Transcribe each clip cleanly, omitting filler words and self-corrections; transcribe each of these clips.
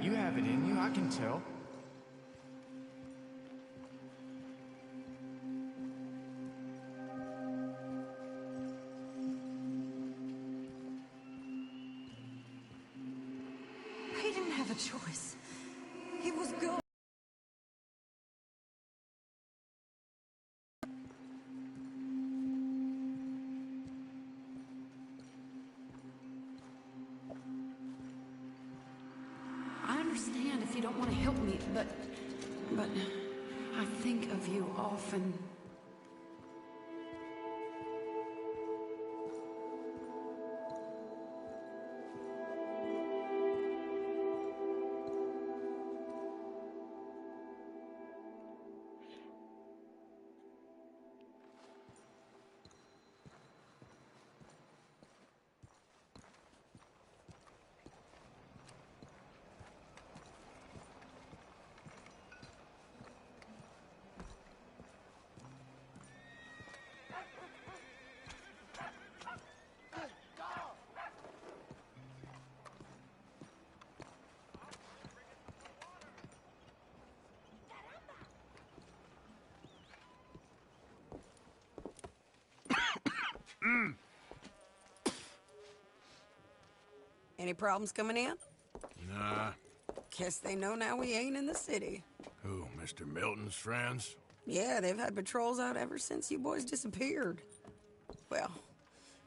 You have it in you, I can tell. He didn't have a choice. He was good. I understand if you don't want to help me, but I think of you often. Any problems coming in? Nah. Guess they know now we ain't in the city. Who, Mr. Milton's friends? Yeah, they've had patrols out ever since you boys disappeared. Well,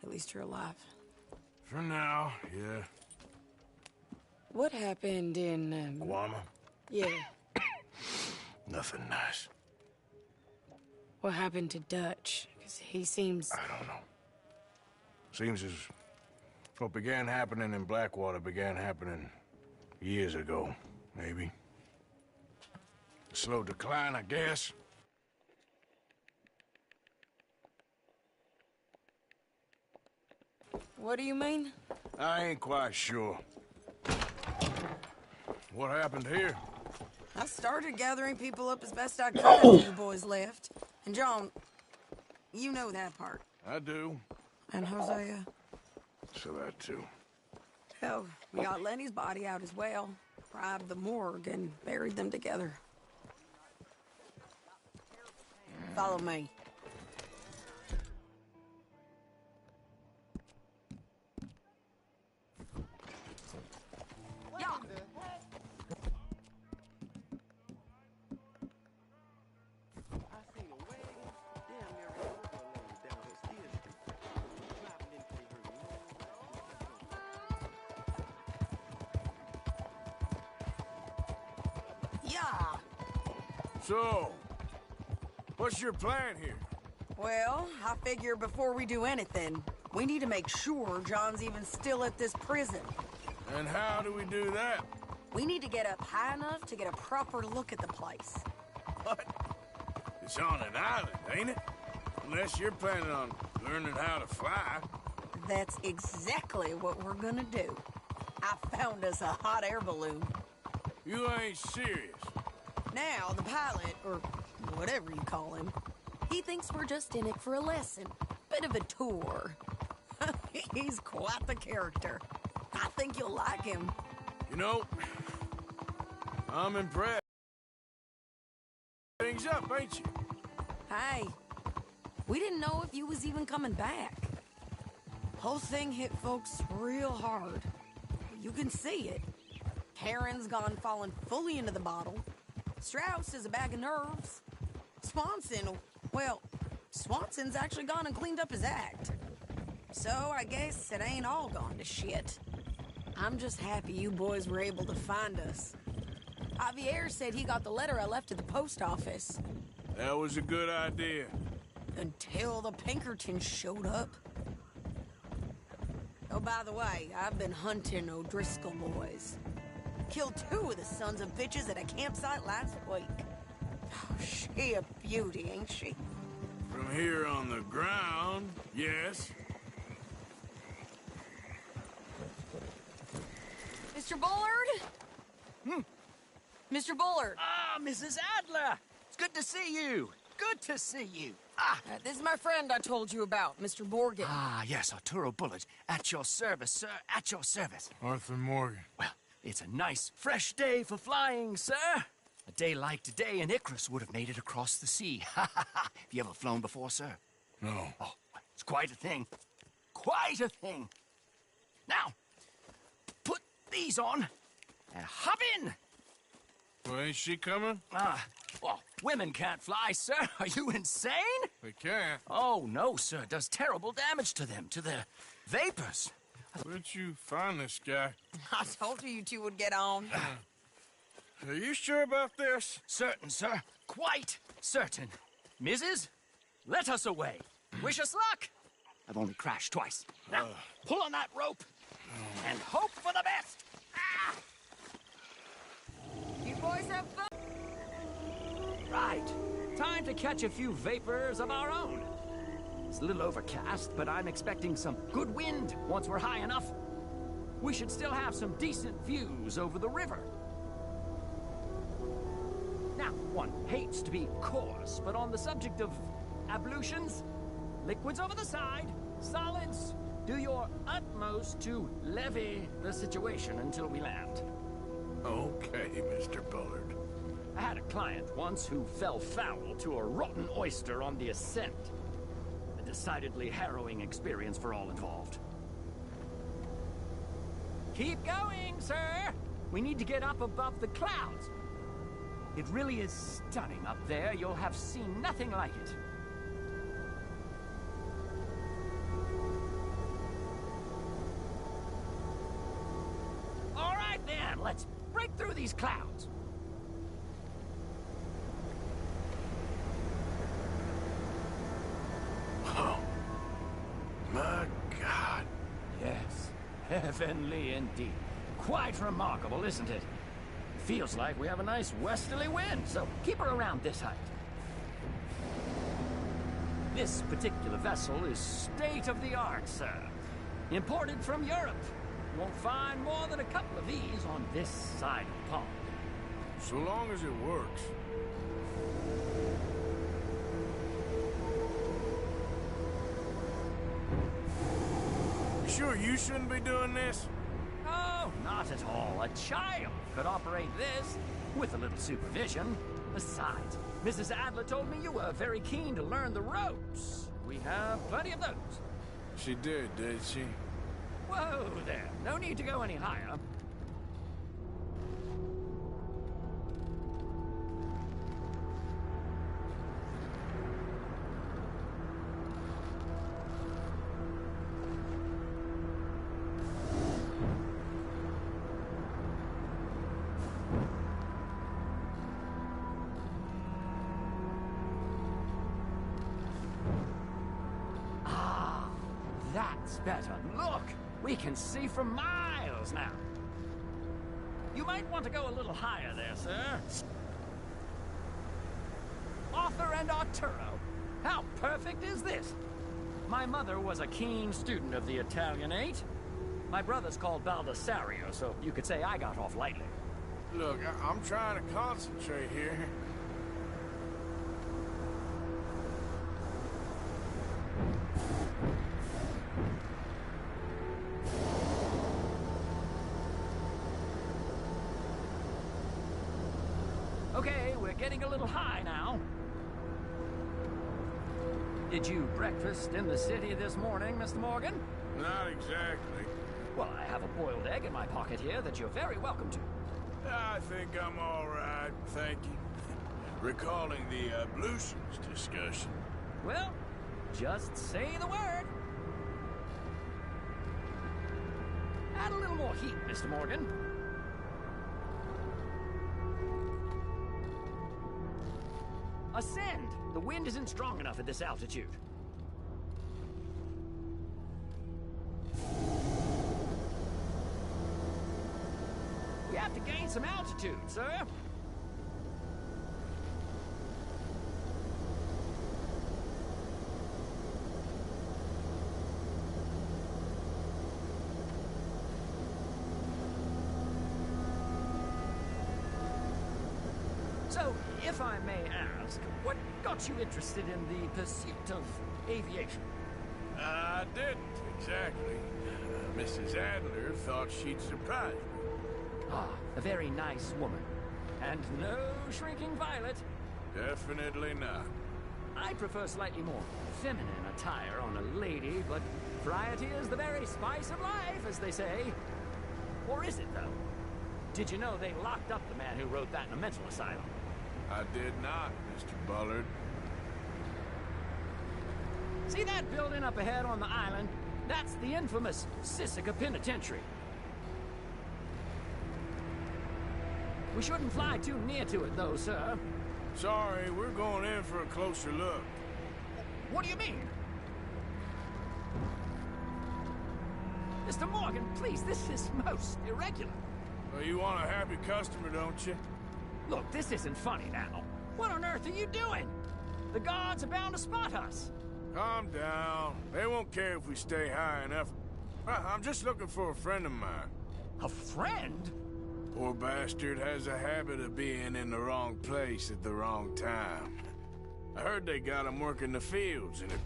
at least you're alive. For now, yeah. What happened in, Guama? Yeah. Nothing nice. What happened to Dutch? Because he seems... I don't know. Seems as what began happening in Blackwater began happening years ago, maybe. A slow decline, I guess. What do you mean? I ain't quite sure. What happened here? I started gathering people up as best I could after you boys left. And John, you know that part. I do. And Hosea. So that too. Hell, we got Lenny's body out as well. Bribed the morgue and buried them together. Follow me. So, what's your plan here? Well, I figure before we do anything, we need to make sure John's even still at this prison. And how do we do that? We need to get up high enough to get a proper look at the place. What? It's on an island, ain't it? Unless you're planning on learning how to fly. That's exactly what we're gonna do. I found us a hot air balloon. You ain't serious. Now, the pilot, or whatever you call him, he thinks we're just in it for a lesson. Bit of a tour. He's quite the character. I think you'll like him. You know, I'm impressed. Things up, ain't you? Hey, we didn't know if you was even coming back. Whole thing hit folks real hard. You can see it. Karen's gone falling fully into the bottle. Strauss is a bag of nerves. Swanson's actually gone and cleaned up his act. So I guess it ain't all gone to shit. I'm just happy you boys were able to find us. Javier said he got the letter I left at the post office. That was a good idea. Until the Pinkertons showed up. Oh, by the way, I've been hunting O'Driscoll boys. Killed 2 of the sons of bitches at a campsite last week. Oh, she a beauty, ain't she? From here on the ground, yes. Mr. Bullard? Mr. Bullard. Ah, Mrs. Adler! It's good to see you. Good to see you. This is my friend I told you about, Mr. Morgan. Ah, yes, Arturo Bullard. At your service, sir. At your service. Arthur Morgan. Well, It's a nice, fresh day for flying, sir. A day like today, and Icarus would have made it across the sea. Have you ever flown before, sir? No. Oh, it's quite a thing. Quite a thing. Now, put these on and hop in. Well, ain't she coming? Well, women can't fly, sir. Are you insane? They can't. Oh, no, sir. It does terrible damage to them, to their vapors. Where'd you find this guy? I told you two would get on. Are you sure about this? Certain, sir. Quite certain. Mrs., let us away. Wish us luck. I've only crashed twice. Now, pull on that rope and hope for the best. You boys have fun. Right. Time to catch a few vapors of our own. It's a little overcast, but I'm expecting some good wind once we're high enough. We should still have some decent views over the river. Now, one hates to be coarse, but on the subject of ablutions, liquids over the side, solids, do your utmost to levy the situation until we land. Okay, Mr. Bullard. I had a client once who fell foul to a rotten oyster on the ascent. A decidedly harrowing experience for all involved. Keep going, sir! We need to get up above the clouds. It really is stunning up there. You'll have seen nothing like it. All right, then. Let's break through these clouds. Oh, my God. Yes, heavenly indeed. Quite remarkable, isn't it? Feels like we have a nice westerly wind, so keep her around this height. This particular vessel is state-of-the-art, sir. Imported from Europe. Won't find more than a couple of these on this side of the pond. So long as it works. You sure you shouldn't be doing this? Oh, not at all. A child could operate this with a little supervision. Besides, Mrs. Adler told me you were very keen to learn the ropes. We have plenty of those. She did she? Whoa there. No need to go any higher. That's better. Look! We can see for miles now. You might want to go a little higher there, sir. Arthur and Arturo. How perfect is this? My mother was a keen student of the Italianate. My brother's called Baldessario, so you could say I got off lightly. Look, I'm trying to concentrate here. Okay, we're getting a little high now. Did you breakfast in the city this morning, Mr. Morgan? Not exactly. Well, I have a boiled egg in my pocket here that you're very welcome to. I think I'm all right, thank you. Recalling the ablutions discussion. Well, just say the word. Add a little more heat, Mr. Morgan. Ascend. The wind isn't strong enough at this altitude. We have to gain some altitude, sir. So, if I may ask, what got you interested in the pursuit of aviation? I didn't, exactly. Mrs. Adler thought she'd surprise me. Ah, a very nice woman. And no shrinking violet. Definitely not. I prefer slightly more feminine attire on a lady, but variety is the very spice of life, as they say. Or is it, though? Did you know they locked up the man who wrote that in a mental asylum? I did not, Mr. Bullard. See that building up ahead on the island? That's the infamous Sisika Penitentiary. We shouldn't fly too near to it, though, sir. Sorry, we're going in for a closer look. What do you mean? Mr. Morgan, please, this is most irregular. Well, you want a happy customer, don't you? Look, this isn't funny now. What on earth are you doing? The guards are bound to spot us. Calm down. They won't care if we stay high enough. I'm just looking for a friend of mine. A friend? Poor bastard has a habit of being in the wrong place at the wrong time. I heard they got him working the fields, and it